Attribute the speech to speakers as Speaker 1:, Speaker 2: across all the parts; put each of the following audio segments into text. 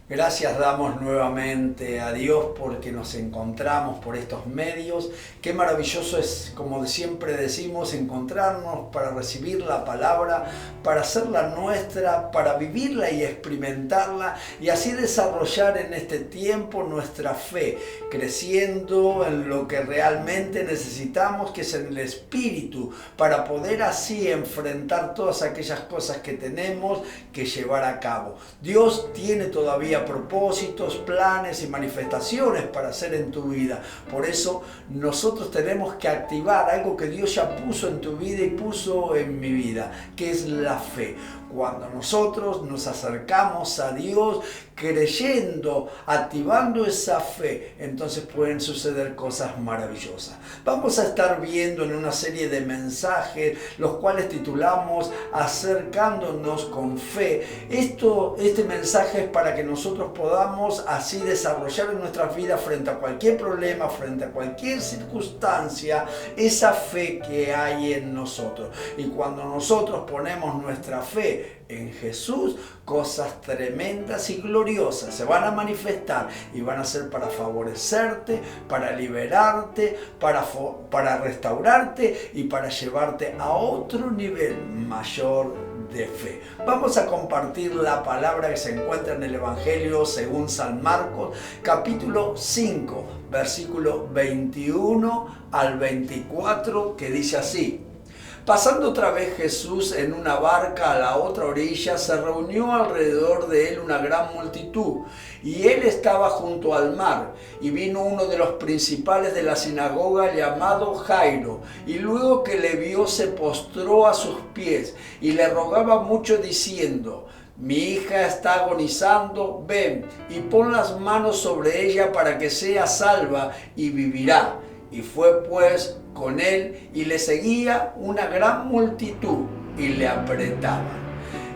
Speaker 1: Gracias damos nuevamente a Dios porque nos encontramos por estos medios. Qué maravilloso es, como siempre decimos, encontrarnos para recibir la palabra, para hacerla nuestra, para vivirla y experimentarla y así desarrollar en este tiempo nuestra fe, creciendo en lo que realmente necesitamos, que es en el Espíritu, para poder así enfrentar todas aquellas cosas que tenemos que llevar a cabo. Dios tiene todavía propósitos, planes y manifestaciones para hacer en tu vida. Por eso nosotros tenemos que activar algo que Dios ya puso en tu vida y puso en mi vida, que es la fe. Cuando nosotros nos acercamos a Dios creyendo, activando esa fe, entonces pueden suceder cosas maravillosas. Vamos a estar viendo en una serie de mensajes, los cuales titulamos Acercándonos con Fe. Este mensaje es para que nosotros podamos así desarrollar en nuestras vidas frente a cualquier problema, frente a cualquier circunstancia, esa fe que hay en nosotros. Y cuando nosotros ponemos nuestra fe en Jesús, cosas tremendas y gloriosas se van a manifestar y van a ser para favorecerte, para liberarte, para restaurarte y para llevarte a otro nivel mayor de fe. Vamos a compartir la palabra que se encuentra en el Evangelio según San Marcos, capítulo 5, versículo 21 al 24, que dice así: Pasando otra vez Jesús en una barca a la otra orilla, se reunió alrededor de él una gran multitud, y él estaba junto al mar. Y vino uno de los principales de la sinagoga llamado Jairo, y luego que le vio se postró a sus pies, y le rogaba mucho diciendo: Mi hija está agonizando, ven y pon las manos sobre ella para que sea salva y vivirá. Y fue pues con él y le seguía una gran multitud y le apretaban.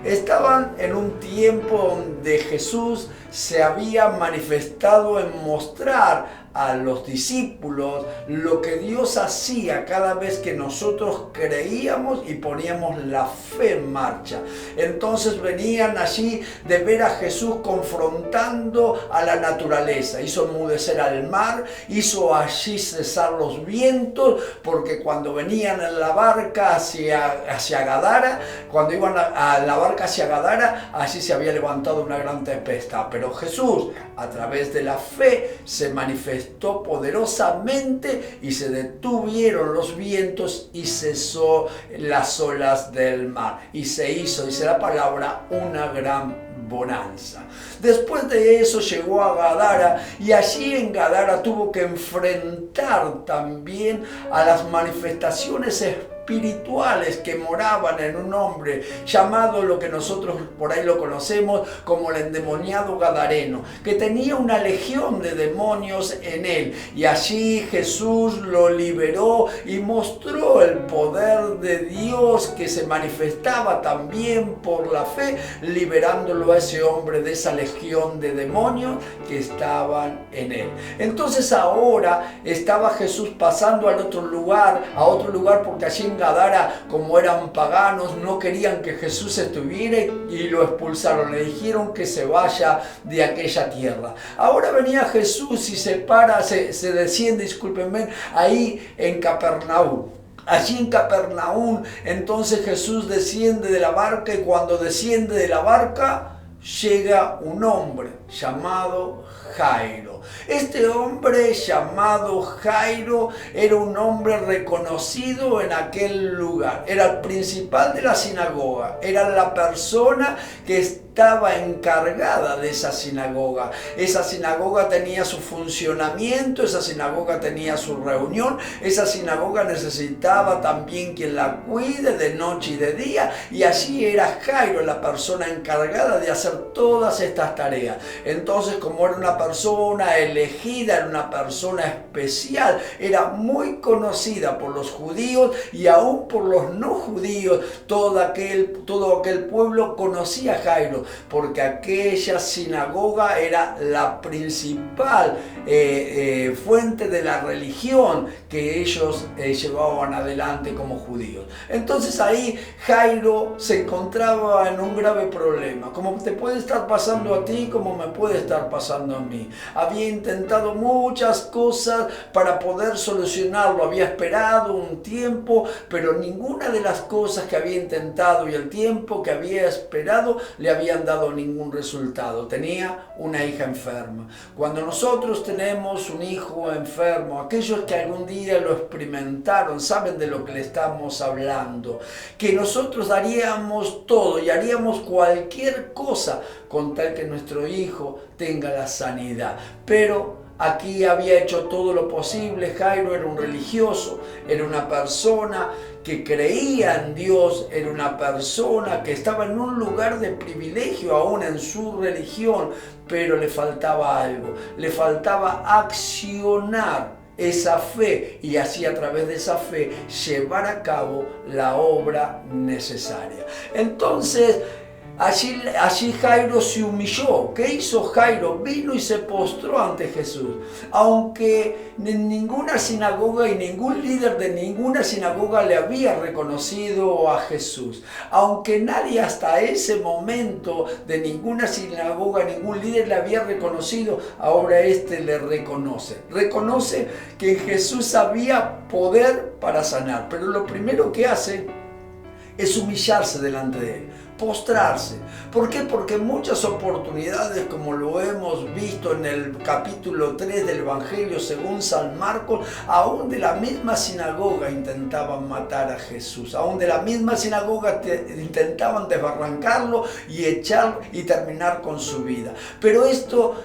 Speaker 1: Estaban en un tiempo donde Jesús se había manifestado en mostrar a los discípulos lo que Dios hacía cada vez que nosotros creíamos y poníamos la fe en marcha. Entonces venían allí de ver a Jesús confrontando a la naturaleza. Hizo enmudecer al mar, hizo allí cesar los vientos, porque cuando venían en la barca hacia Gadara, cuando iban a la barca hacia Gadara, allí se había levantado una gran tempestad. Pero Jesús, a través de la fe, se manifestó poderosamente y se detuvieron los vientos y cesó las olas del mar. Y se hizo, dice la palabra, una gran bonanza. Después de eso llegó a Gadara y allí en Gadara tuvo que enfrentar también a las manifestaciones espirituales que moraban en un hombre llamado, lo que nosotros por ahí lo conocemos como el endemoniado gadareno, que tenía una legión de demonios en él, y allí Jesús lo liberó y mostró el poder de Dios que se manifestaba también por la fe, liberándolo a ese hombre de esa legión de demonios que estaban en él. Entonces ahora estaba Jesús pasando a otro lugar porque allí en Gadara, como eran paganos, no querían que Jesús estuviera y lo expulsaron, le dijeron que se vaya de aquella tierra. Ahora venía Jesús y se desciende, discúlpenme, ahí en Capernaum. Allí en Capernaum, entonces Jesús desciende de la barca, y cuando desciende de la barca llega un hombre llamado Jairo. Este hombre llamado Jairo era un hombre reconocido en aquel lugar. Era el principal de la sinagoga. Era la persona que estaba encargada de esa sinagoga. Esa sinagoga tenía su funcionamiento, esa sinagoga tenía su reunión, esa sinagoga necesitaba también quien la cuide de noche y de día, y allí era Jairo la persona encargada de hacer todas estas tareas. Entonces, como era una persona persona elegida, era una persona especial, era muy conocida por los judíos y aún por los no judíos. Todo aquel pueblo conocía a Jairo, porque aquella sinagoga era la principal fuente de la religión que ellos llevaban adelante como judíos. Entonces ahí Jairo se encontraba en un grave problema, como te puede estar pasando a ti, como me puede estar pasando a mí. Había intentado muchas cosas para poder solucionarlo, había esperado un tiempo, pero ninguna de las cosas que había intentado y el tiempo que había esperado le habían dado ningún resultado. Tenía una hija enferma. Cuando nosotros tenemos un hijo enfermo, aquellos que algún día lo experimentaron saben de lo que le estamos hablando, que nosotros daríamos todo y haríamos cualquier cosa con tal que nuestro hijo tenga la sanidad. Pero aquí había hecho todo lo posible. Jairo era un religioso, era una persona que creía en Dios, era una persona que estaba en un lugar de privilegio aún en su religión, pero le faltaba algo, le faltaba accionar esa fe y así a través de esa fe llevar a cabo la obra necesaria. Entonces, Allí Jairo se humilló. ¿Qué hizo Jairo? Vino y se postró ante Jesús. Aunque en ninguna sinagoga y ningún líder de ninguna sinagoga le había reconocido a Jesús. Aunque nadie hasta ese momento de ninguna sinagoga, ningún líder le había reconocido, ahora este le reconoce. Reconoce que en Jesús había poder para sanar. Pero lo primero que hace es humillarse delante de él, postrarse. ¿Por qué? Porque en muchas oportunidades, como lo hemos visto en el capítulo 3 del Evangelio según San Marcos, aún de la misma sinagoga intentaban matar a Jesús, aún de la misma sinagoga intentaban desbarrancarlo y echar y terminar con su vida. Pero esto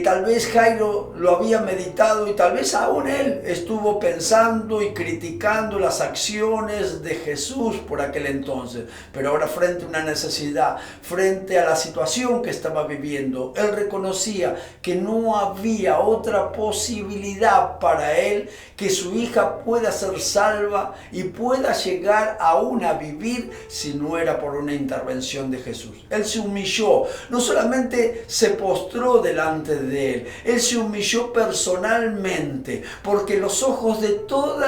Speaker 1: tal vez Jairo lo había meditado y tal vez aún él estuvo pensando y criticando las acciones de Jesús por aquel entonces. Pero ahora, frente a una necesidad, frente a la situación que estaba viviendo, él reconocía que no había otra posibilidad para él que su hija pueda ser salva y pueda llegar aún a vivir si no era por una intervención de Jesús. Él se humilló, no solamente se postró delante de él, él se humilló personalmente, porque los ojos de todo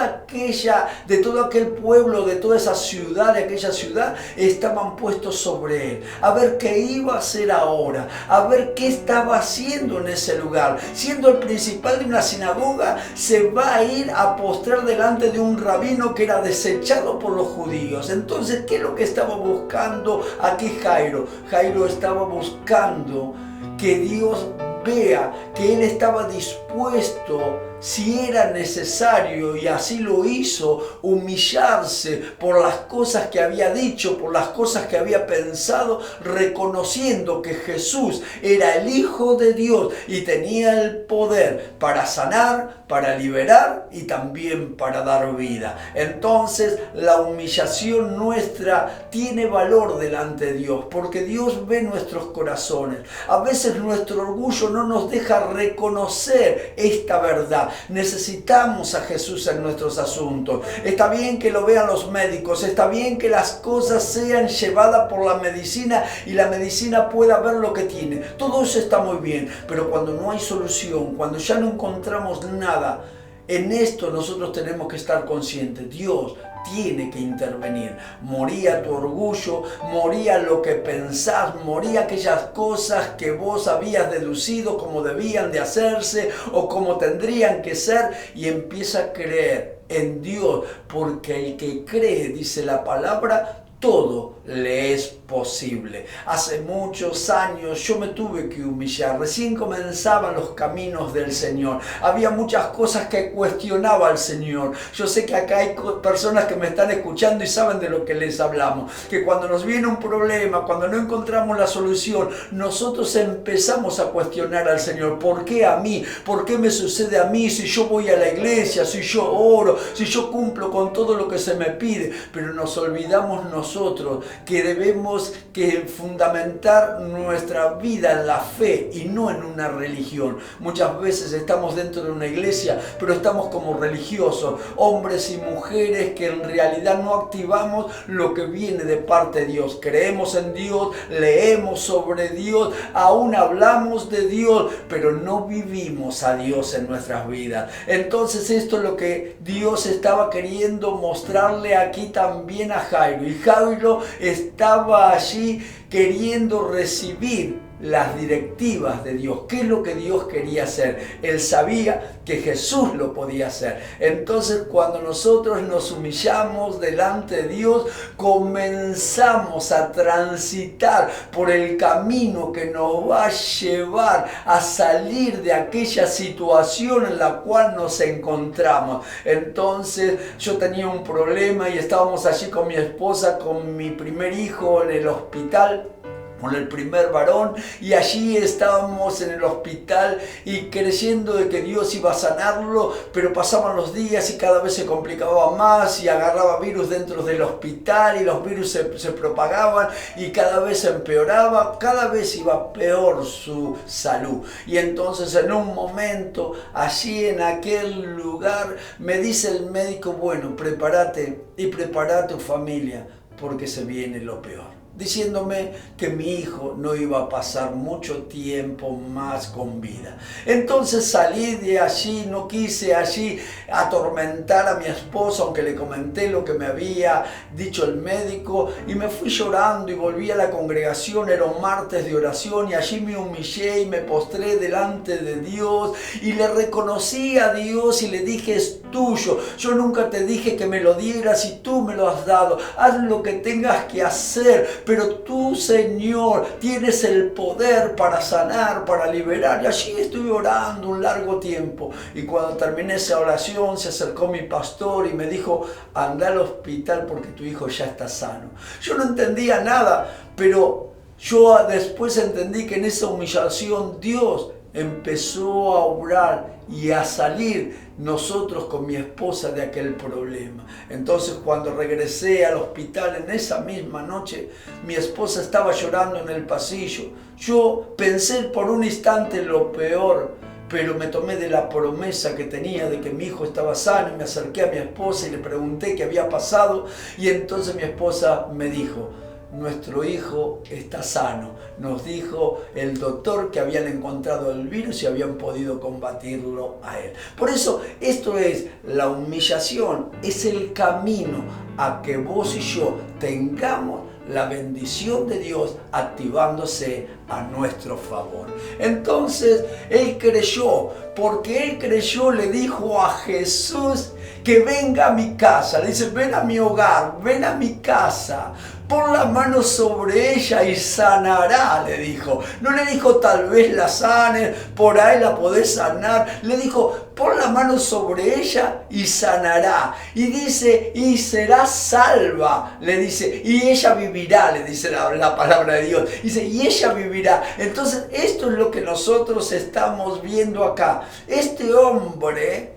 Speaker 1: aquel pueblo, de toda esa ciudad, de aquella ciudad, estaban puestos sobre él, a ver qué iba a hacer ahora, a ver qué estaba haciendo en ese lugar. Siendo el principal de una sinagoga, se va a ir a postrar delante de un rabino que era desechado por los judíos. Entonces, ¿qué es lo que estaba buscando aquí Jairo? Jairo estaba buscando que Dios vea que él estaba dispuesto, si era necesario, y así lo hizo, humillarse por las cosas que había dicho, por las cosas que había pensado, reconociendo que Jesús era el Hijo de Dios y tenía el poder para sanar, para liberar y también para dar vida. Entonces la humillación nuestra tiene valor delante de Dios, porque Dios ve nuestros corazones. A veces nuestro orgullo no nos deja reconocer esta verdad. Necesitamos a Jesús en nuestros asuntos. Está bien que lo vean los médicos, está bien que las cosas sean llevadas por la medicina y la medicina pueda ver lo que tiene. Todo eso está muy bien, pero cuando no hay solución, cuando ya no encontramos nada, en esto nosotros tenemos que estar conscientes. Dios tiene que intervenir. Moría tu orgullo, moría lo que pensás, moría aquellas cosas que vos habías deducido como debían de hacerse o como tendrían que ser, y empieza a creer en Dios, porque el que cree, dice la palabra, todo le es posible. Hace muchos años yo me tuve que humillar. Recién comenzaban los caminos del Señor. Había muchas cosas que cuestionaba al Señor. Yo sé que acá hay personas que me están escuchando y saben de lo que les hablamos. Que cuando nos viene un problema, cuando no encontramos la solución, nosotros empezamos a cuestionar al Señor. ¿Por qué a mí? ¿Por qué me sucede a mí? Si yo voy a la iglesia, si yo oro, si yo cumplo con todo lo que se me pide. Pero nos olvidamos nosotros nosotros que debemos que fundamentar nuestra vida en la fe y no en una religión. Muchas veces estamos dentro de una iglesia, pero estamos como religiosos, hombres y mujeres que en realidad no activamos lo que viene de parte de Dios. Creemos en Dios, leemos sobre Dios, aún hablamos de Dios, pero no vivimos a Dios en nuestras vidas. Entonces esto es lo que Dios estaba queriendo mostrarle aquí también a Jairo. Y Jairo estaba allí queriendo recibir las directivas de Dios. ¿Qué es lo que Dios quería hacer? Él sabía que Jesús lo podía hacer. Entonces, cuando nosotros nos humillamos delante de Dios, comenzamos a transitar por el camino que nos va a llevar a salir de aquella situación en la cual nos encontramos. Entonces, yo tenía un problema y estábamos allí con mi esposa, con mi primer hijo en el hospital, con el primer varón, y allí estábamos en el hospital y creyendo de que Dios iba a sanarlo, pero pasaban los días y cada vez se complicaba más y agarraba virus dentro del hospital y los virus se propagaban y cada vez empeoraba, cada vez iba peor su salud. Y entonces en un momento, allí en aquel lugar, me dice el médico, bueno, prepárate y prepara a tu familia porque se viene lo peor, diciéndome que mi hijo no iba a pasar mucho tiempo más con vida. Entonces salí de allí, no quise allí atormentar a mi esposo, aunque le comenté lo que me había dicho el médico, y me fui llorando y volví a la congregación. Era un martes de oración y allí me humillé y me postré delante de Dios y le reconocí a Dios y le dije, es tuyo, yo nunca te dije que me lo dieras y tú me lo has dado, haz lo que tengas que hacer, pero tú, Señor, tienes el poder para sanar, para liberar. Y allí estuve orando un largo tiempo. Y cuando terminé esa oración, se acercó mi pastor y me dijo, anda al hospital porque tu hijo ya está sano. Yo no entendía nada, pero yo después entendí que en esa humillación Dios empezó a obrar y a salir nosotros con mi esposa de aquel problema. Entonces cuando regresé al hospital en esa misma noche, mi esposa estaba llorando en el pasillo. Yo pensé por un instante lo peor, pero me tomé de la promesa que tenía de que mi hijo estaba sano y me acerqué a mi esposa y le pregunté qué había pasado y entonces mi esposa me dijo, nuestro hijo está sano. Nos dijo el doctor que habían encontrado el virus y habían podido combatirlo a él. Por eso esto es la humillación, es el camino a que vos y yo tengamos la bendición de Dios activándose a nuestro favor. Entonces él creyó, porque él creyó, le dijo a Jesús que venga a mi casa. Le dice, ven a mi hogar, ven a mi casa, pon la mano sobre ella y sanará, le dijo. No le dijo tal vez la sanes, por ahí la podés sanar. Le dijo, pon la mano sobre ella y sanará. Y dice, y será salva, le dice, y ella vivirá, le dice la palabra de Dios. Dice, y ella vivirá. Entonces esto es lo que nosotros estamos viendo acá. Este hombre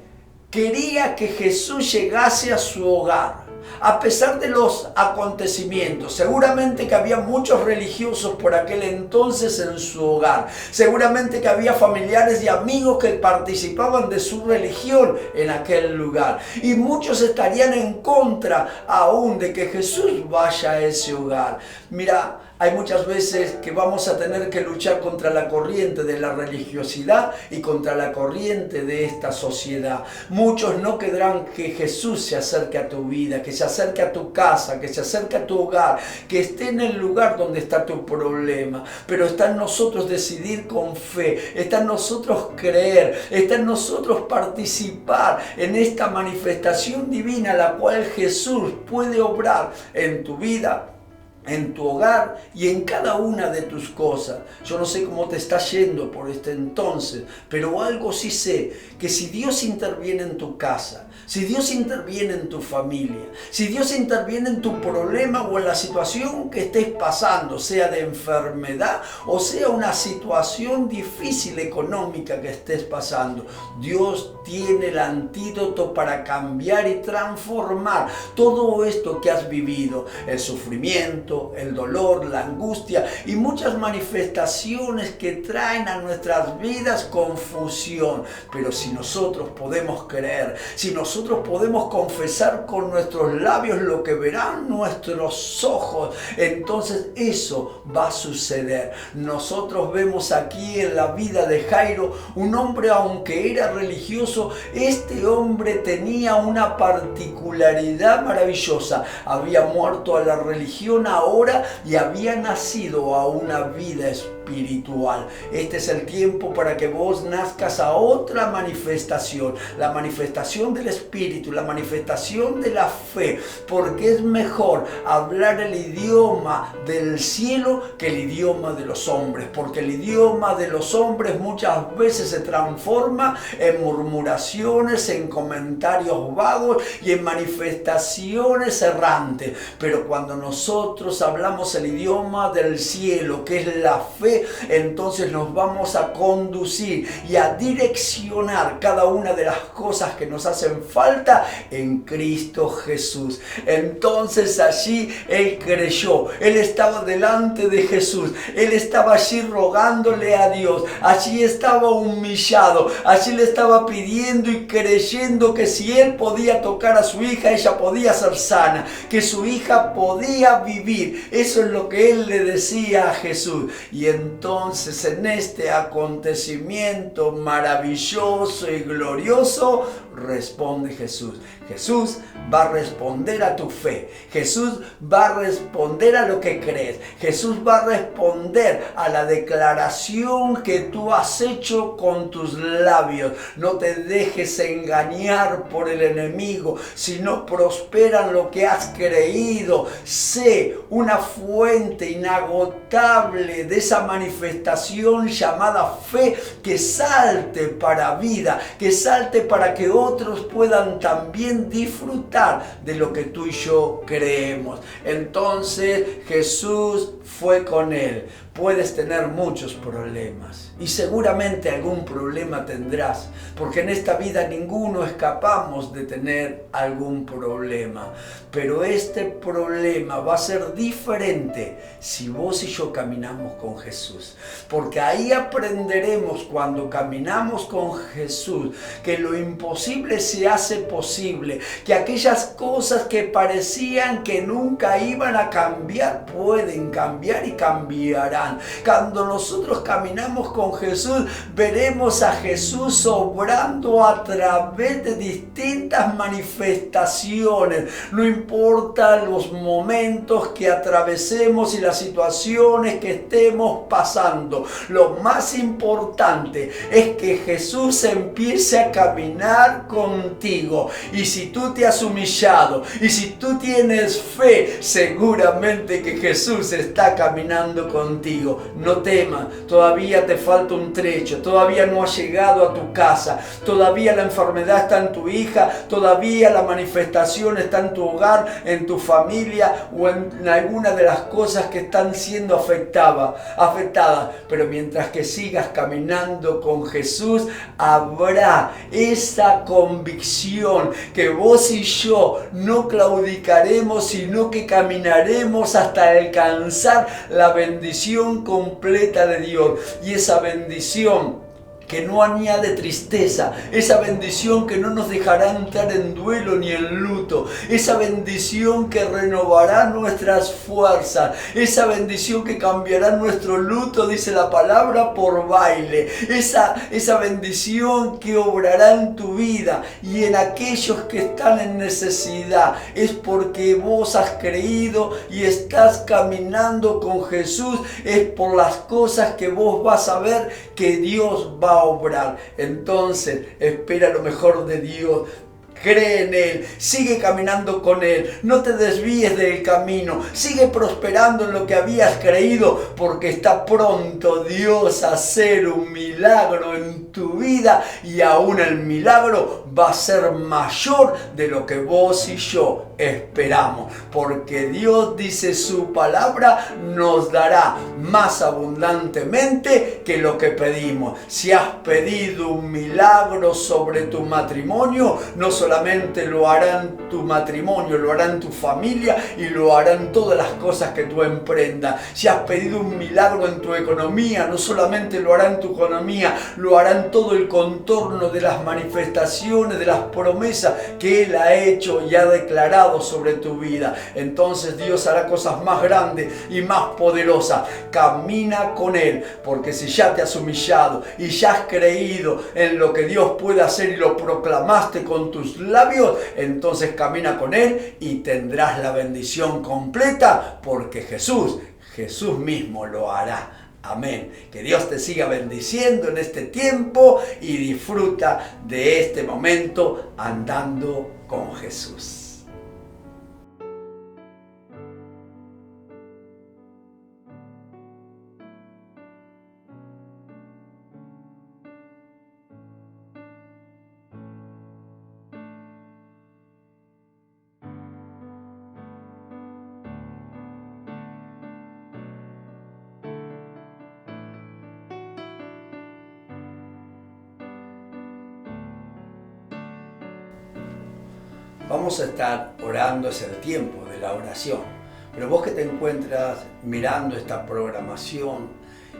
Speaker 1: quería que Jesús llegase a su hogar. A pesar de los acontecimientos, seguramente que había muchos religiosos por aquel entonces en su hogar. Seguramente que había familiares y amigos que participaban de su religión en aquel lugar. Y muchos estarían en contra aún de que Jesús vaya a ese hogar. Mira, hay muchas veces que vamos a tener que luchar contra la corriente de la religiosidad y contra la corriente de esta sociedad. Muchos no querrán que Jesús se acerque a tu vida, que se acerque a tu casa, que se acerque a tu hogar, que esté en el lugar donde está tu problema. Pero está en nosotros decidir con fe, está en nosotros creer, está en nosotros participar en esta manifestación divina la cual Jesús puede obrar en tu vida en tu hogar y en cada una de tus cosas. Yo no sé cómo te está yendo por este entonces, pero algo sí sé, que si Dios interviene en tu casa, si Dios interviene en tu familia, si Dios interviene en tu problema o en la situación que estés pasando, sea de enfermedad o sea una situación difícil económica que estés pasando, Dios tiene el antídoto para cambiar y transformar todo esto que has vivido, el sufrimiento, el dolor, la angustia y muchas manifestaciones que traen a nuestras vidas confusión. Pero si nosotros podemos creer, si nosotros podemos confesar con nuestros labios lo que verán nuestros ojos, entonces eso va a suceder. Nosotros vemos aquí en la vida de Jairo un hombre, aunque era religioso, este hombre tenía una particularidad maravillosa. Había muerto a la religión ahora y había nacido a una vida espiritual. Este es el tiempo para que vos nazcas a otra manifestación, la manifestación del Espíritu, la manifestación de la fe, porque es mejor hablar el idioma del cielo que el idioma de los hombres, porque el idioma de los hombres muchas veces se transforma en murmuraciones, en comentarios vagos y en manifestaciones errantes. Pero cuando nosotros hablamos el idioma del cielo, que es la fe, entonces nos vamos a conducir y a direccionar cada una de las cosas que nos hacen falta en Cristo Jesús. Entonces allí él creyó, él estaba delante de Jesús, él estaba allí rogándole a Dios, allí estaba humillado, allí le estaba pidiendo y creyendo que si él podía tocar a su hija, ella podía ser sana, que su hija podía vivir. Eso es lo que él le decía a Jesús. Y entonces en este acontecimiento maravilloso y glorioso responde Jesús. Jesús va a responder a tu fe. Jesús va a responder a lo que crees. Jesús va a responder a la declaración que tú has hecho con tus labios. No te dejes engañar por el enemigo. Si no prospera en lo que has creído, sé una fuente inagotable de esa manifestación llamada fe, que salte para vida, que salte para que otros puedan también disfrutar de lo que tú y yo creemos. Entonces Jesús fue con él. Puedes tener muchos problemas y seguramente algún problema tendrás, porque en esta vida ninguno escapamos de tener algún problema, pero este problema va a ser diferente si vos y yo caminamos con Jesús, porque ahí aprenderemos, cuando caminamos con Jesús, que lo imposible se hace posible, que aquellas cosas que parecían que nunca iban a cambiar pueden cambiar y cambiarán. Cuando nosotros caminamos con Jesús, veremos a Jesús obrando a través de distintas manifestaciones. No importa los momentos que atravesemos y las situaciones que estemos pasando, lo más importante es que Jesús empiece a caminar contigo. Y si tú te has humillado y si tú tienes fe, seguramente que Jesús está caminando contigo. No temas, todavía te falta un trecho, todavía no has llegado a tu casa, todavía la enfermedad está en tu hija, todavía la manifestación está en tu hogar, en tu familia o en alguna de las cosas que están siendo afectadas. Pero mientras que sigas caminando con Jesús, habrá esa convicción que vos y yo no claudicaremos, sino que caminaremos hasta alcanzar la bendición completa de Dios. Y esa bendición que no añade tristeza, esa bendición que no nos dejará entrar en duelo ni en luto, esa bendición que renovará nuestras fuerzas, esa bendición que cambiará nuestro luto, dice la palabra, por baile, esa bendición que obrará en tu vida y en aquellos que están en necesidad, es porque vos has creído y estás caminando con Jesús, es por las cosas que vos vas a ver que Dios va a obrar. Entonces espera lo mejor de Dios. cree en Él, sigue caminando con Él, no te desvíes del camino, sigue prosperando en lo que habías creído, porque está pronto Dios a hacer un milagro en tu vida, y aún el milagro va a ser mayor de lo que vos y yo esperamos, porque Dios dice su palabra nos dará más abundantemente que lo que pedimos. Si has pedido un milagro sobre tu matrimonio, no solamente lo hará en tu matrimonio, lo hará en tu familia y lo hará en todas las cosas que tú emprendas. Si has pedido un milagro en tu economía, no solamente lo hará en tu economía, lo hará en todo el contorno de las manifestaciones, de las promesas que Él ha hecho y ha declarado sobre tu vida. Entonces Dios hará cosas más grandes y más poderosas. Camina con Él, porque si ya te has humillado y ya has creído en lo que Dios puede hacer y lo proclamaste con tus labios, entonces camina con Él y tendrás la bendición completa, porque Jesús mismo lo hará. Amén. Que Dios te siga bendiciendo en este tiempo y disfruta de este momento andando con Jesús. Vamos a estar orando, es el tiempo de la oración. Pero vos que te encuentras mirando esta programación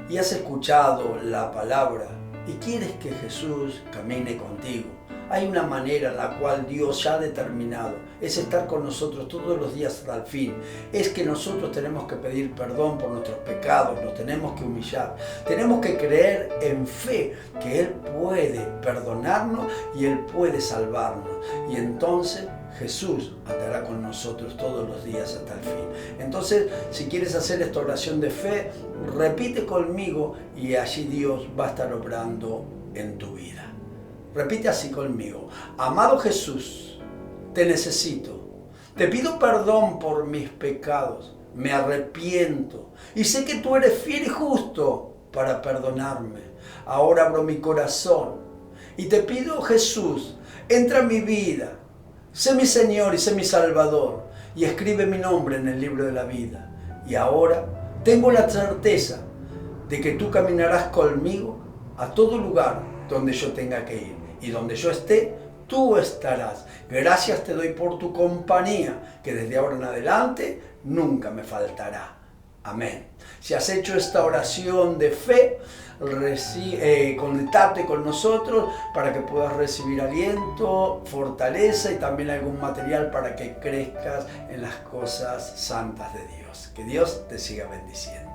Speaker 1: y has escuchado la palabra y quieres que Jesús camine contigo, hay una manera en la cual Dios ya ha determinado, es estar con nosotros todos los días hasta el fin. Es que nosotros tenemos que pedir perdón por nuestros pecados, nos tenemos que humillar, tenemos que creer en fe que Él puede perdonarnos y Él puede salvarnos. Y entonces Jesús andará con nosotros todos los días hasta el fin. Entonces, si quieres hacer esta oración de fe, repite conmigo y allí Dios va a estar obrando en tu vida. Repite así conmigo: amado Jesús, te necesito. Te pido perdón por mis pecados. Me arrepiento y sé que tú eres fiel y justo para perdonarme. Ahora abro mi corazón y te pido, Jesús, entra en mi vida. Sé mi Señor y sé mi Salvador, y escribe mi nombre en el libro de la vida. Y ahora tengo la certeza de que tú caminarás conmigo a todo lugar donde yo tenga que ir. Y donde yo esté, tú estarás. Gracias te doy por tu compañía, que desde ahora en adelante nunca me faltará. Amén. Si has hecho esta oración de fe, conectate con nosotros para que puedas recibir aliento, fortaleza y también algún material para que crezcas en las cosas santas de Dios. Que Dios te siga bendiciendo.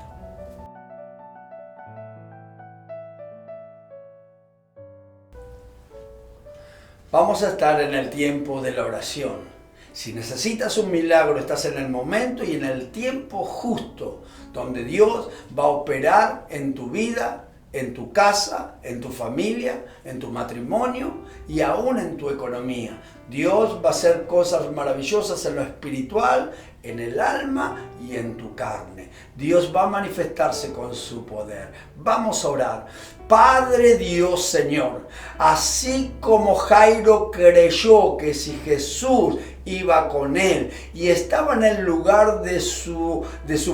Speaker 1: Vamos a estar en el tiempo de la oración. Si necesitas un milagro, estás en el momento y en el tiempo justo, donde Dios va a operar en tu vida, en tu casa, en tu familia, en tu matrimonio y aún en tu economía. Dios va a hacer cosas maravillosas en lo espiritual, en el alma y en tu carne. Dios va a manifestarse con su poder. Vamos a orar. Padre Dios Señor, así como Jairo creyó que si Jesús iba con él y estaba en el lugar de su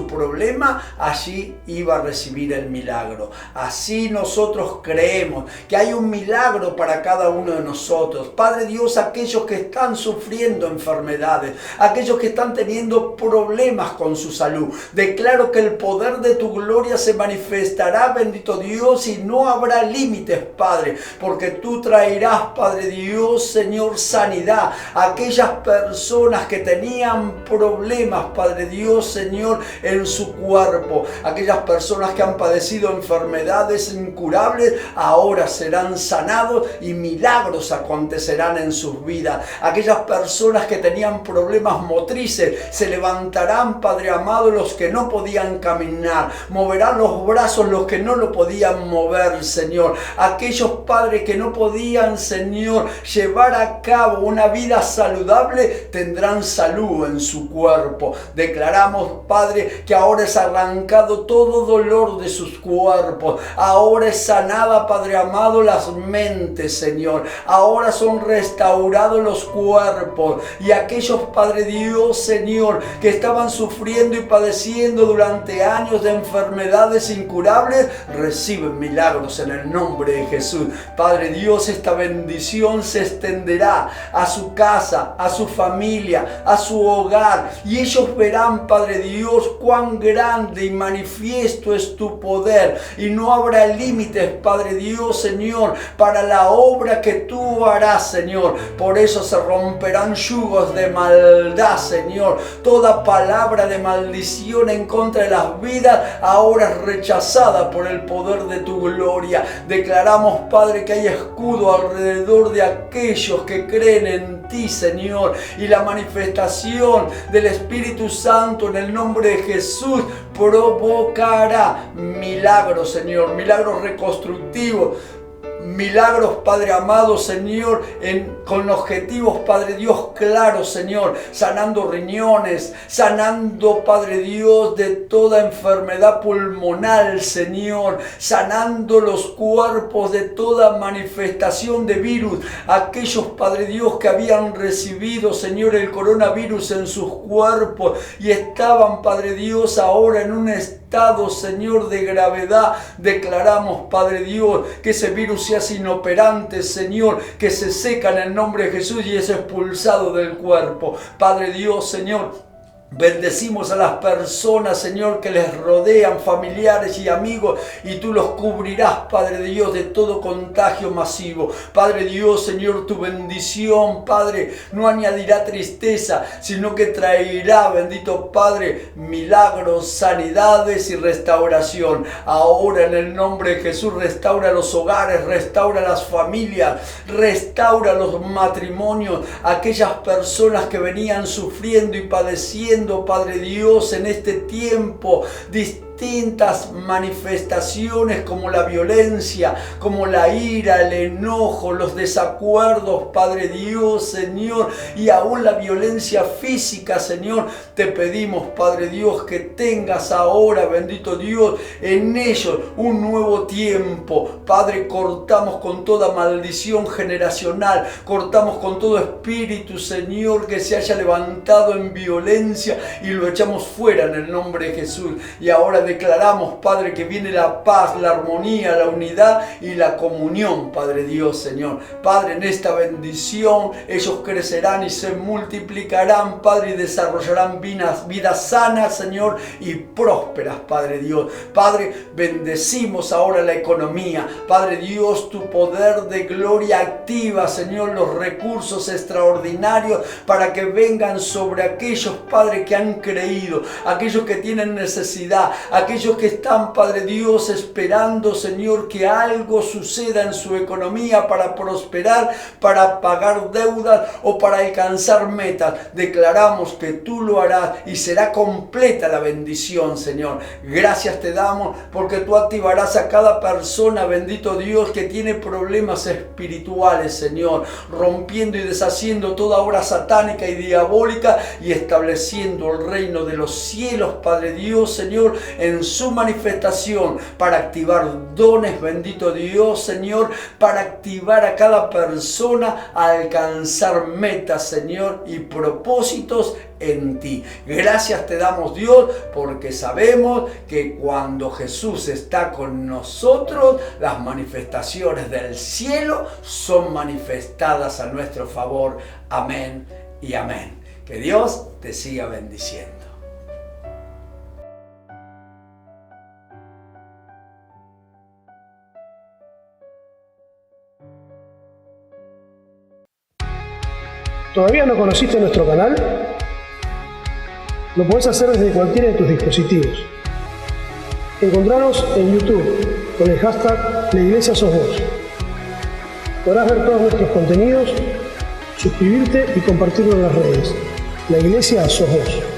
Speaker 1: problema, allí iba a recibir el milagro. Así nosotros creemos que hay un milagro para cada uno de nosotros. Padre Dios, aquellos que están sufriendo enfermedades, aquellos que están teniendo problemas con su salud, declaro que el poder de tu gloria se manifestará, bendito Dios, y no habrá límites, Padre, porque tú traerás, Padre Dios, Señor, sanidad a aquellas personas personas que tenían problemas, Padre Dios, Señor, en su cuerpo. Aquellas personas que han padecido enfermedades incurables, ahora serán sanados y milagros acontecerán en sus vidas. Aquellas personas que tenían problemas motrices, se levantarán, Padre amado, los que no podían caminar. Moverán los brazos los que no lo podían mover, Señor. Aquellos, Padre, que no podían, Señor, llevar a cabo una vida saludable, tendrán salud en su cuerpo. Declaramos, Padre, que ahora es arrancado todo dolor de sus cuerpos. Ahora es sanada, Padre amado, las mentes, Señor. Ahora son restaurados los cuerpos. Y aquellos, Padre Dios, Señor, que estaban sufriendo y padeciendo durante años de enfermedades incurables, reciben milagros en el nombre de Jesús. Padre Dios, esta bendición se extenderá a su casa, a su familia, a su hogar, y ellos verán, Padre Dios, cuán grande y manifiesto es tu poder, y no habrá límites, Padre Dios, Señor, para la obra que tú harás, Señor. Por eso se romperán yugos de maldad, Señor. Toda palabra de maldición en contra de las vidas ahora es rechazada por el poder de tu gloria. Declaramos, Padre, que hay escudo alrededor de aquellos que creen en ti, Señor, y la manifestación del Espíritu Santo en el nombre de Jesús provocará milagros, Señor, milagros reconstructivos. Milagros, Padre amado, Señor, con objetivos, Padre Dios, claros, Señor, sanando riñones, sanando, Padre Dios, de toda enfermedad pulmonar, Señor, sanando los cuerpos de toda manifestación de virus. Aquellos, Padre Dios, que habían recibido, Señor, el coronavirus en sus cuerpos y estaban, Padre Dios, ahora en un estado, Señor, de gravedad, declaramos, Padre Dios, que ese virus sea inoperante, Señor, que se seca en el nombre de Jesús y es expulsado del cuerpo. Padre Dios, Señor, bendecimos a las personas, Señor, que les rodean, familiares y amigos, y tú los cubrirás, Padre Dios, de todo contagio masivo. Padre Dios, Señor, tu bendición, Padre, no añadirá tristeza, sino que traerá, bendito Padre, milagros, sanidades y restauración. Ahora, en el nombre de Jesús, restaura los hogares, restaura las familias, restaura los matrimonios, aquellas personas que venían sufriendo y padeciendo, Padre Dios, en este tiempo distintas manifestaciones como la violencia, como la ira, el enojo, los desacuerdos, Padre Dios, Señor, y aún la violencia física, Señor. Te pedimos, Padre Dios, que tengas ahora, bendito Dios, en ellos un nuevo tiempo. Padre, cortamos con toda maldición generacional, cortamos con todo espíritu, Señor, que se haya levantado en violencia y lo echamos fuera en el nombre de Jesús. Y ahora declaramos, Padre, que viene la paz, la armonía, la unidad y la comunión, Padre Dios, Señor. Padre, en esta bendición ellos crecerán y se multiplicarán, Padre, y desarrollarán vidas sanas, Señor, y prósperas, Padre Dios. Padre, bendecimos ahora la economía. Padre Dios, tu poder de gloria activa, Señor, los recursos extraordinarios para que vengan sobre aquellos, Padre, que han creído, aquellos que tienen necesidad, aquellos que están, Padre Dios, esperando, Señor, que algo suceda en su economía para prosperar, para pagar deudas o para alcanzar metas. Declaramos que tú lo harás y será completa la bendición, Señor. Gracias te damos porque tú activarás a cada persona, bendito Dios, que tiene problemas espirituales, Señor, rompiendo y deshaciendo toda obra satánica y diabólica y estableciendo el reino de los cielos, Padre Dios, Señor, en su manifestación, para activar dones, bendito Dios, Señor, para activar a cada persona a alcanzar metas, Señor, y propósitos en ti. Gracias te damos, Dios, porque sabemos que cuando Jesús está con nosotros, las manifestaciones del cielo son manifestadas a nuestro favor. Amén y amén. Que Dios te siga bendiciendo.
Speaker 2: ¿Todavía no conociste nuestro canal? Lo podés hacer desde cualquiera de tus dispositivos. Encontranos en YouTube con el hashtag La Iglesia Sos Vos. Podrás ver todos nuestros contenidos, suscribirte y compartirlo en las redes. La Iglesia Sos Vos.